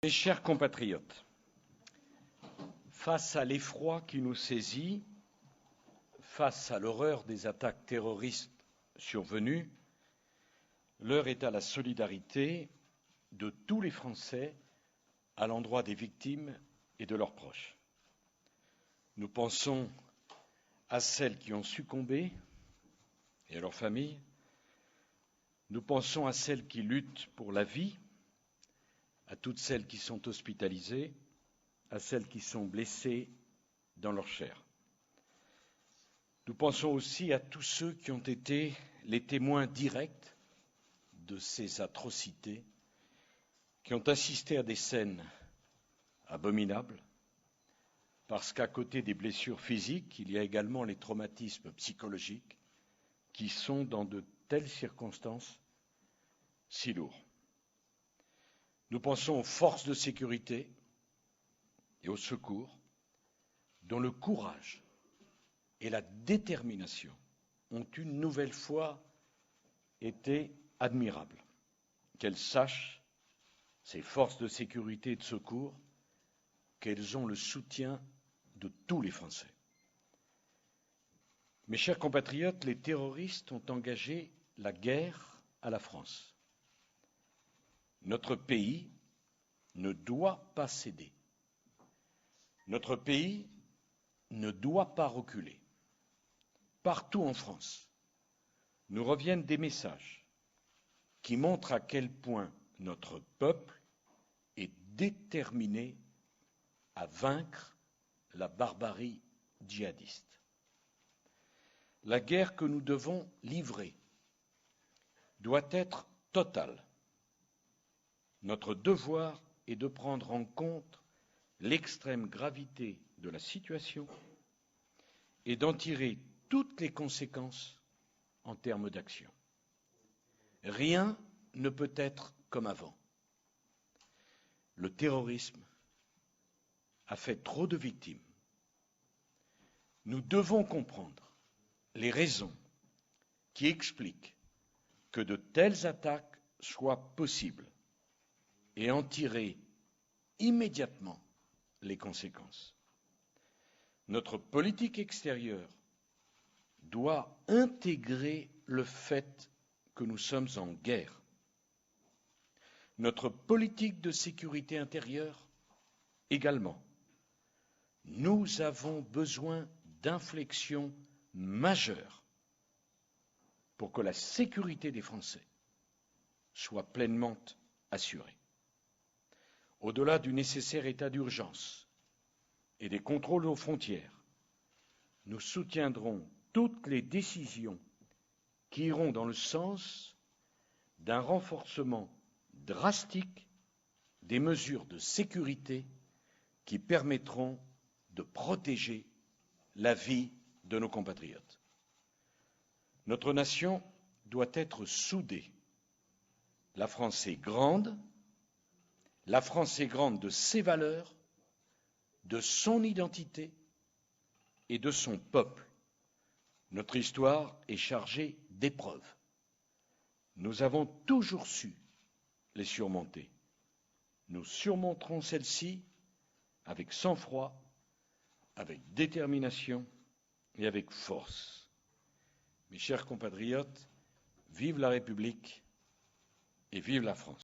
Mes chers compatriotes, face à l'effroi qui nous saisit, face à l'horreur des attaques terroristes survenues, l'heure est à la solidarité de tous les Français à l'endroit des victimes et de leurs proches. Nous pensons à celles qui ont succombé et à leurs familles. Nous pensons à celles qui luttent pour la vie, à toutes celles qui sont hospitalisées, à celles qui sont blessées dans leur chair. Nous pensons aussi à tous ceux qui ont été les témoins directs de ces atrocités, qui ont assisté à des scènes abominables, parce qu'à côté des blessures physiques, il y a également les traumatismes psychologiques qui sont dans de telles circonstances si lourds. Nous pensons aux forces de sécurité et au secours, dont le courage et la détermination ont une nouvelle fois été admirables. Qu'elles sachent, ces forces de sécurité et de secours, qu'elles ont le soutien de tous les Français. Mes chers compatriotes, les terroristes ont engagé la guerre à la France. Notre pays ne doit pas céder. Notre pays ne doit pas reculer. Partout en France, nous reviennent des messages qui montrent à quel point notre peuple est déterminé à vaincre la barbarie djihadiste. La guerre que nous devons livrer doit être totale. Notre devoir est de prendre en compte l'extrême gravité de la situation et d'en tirer toutes les conséquences en termes d'action. Rien ne peut être comme avant. Le terrorisme a fait trop de victimes. Nous devons comprendre les raisons qui expliquent que de telles attaques soient possibles et en tirer immédiatement les conséquences. Notre politique extérieure doit intégrer le fait que nous sommes en guerre. Notre politique de sécurité intérieure également. Nous avons besoin d'inflexions majeures pour que la sécurité des Français soit pleinement assurée. Au-delà du nécessaire état d'urgence et des contrôles aux frontières, nous soutiendrons toutes les décisions qui iront dans le sens d'un renforcement drastique des mesures de sécurité qui permettront de protéger la vie de nos compatriotes. Notre nation doit être soudée. La France est grande de ses valeurs, de son identité et de son peuple. Notre histoire est chargée d'épreuves. Nous avons toujours su les surmonter. Nous surmonterons celles-ci avec sang-froid, avec détermination et avec force. Mes chers compatriotes, vive la République et vive la France.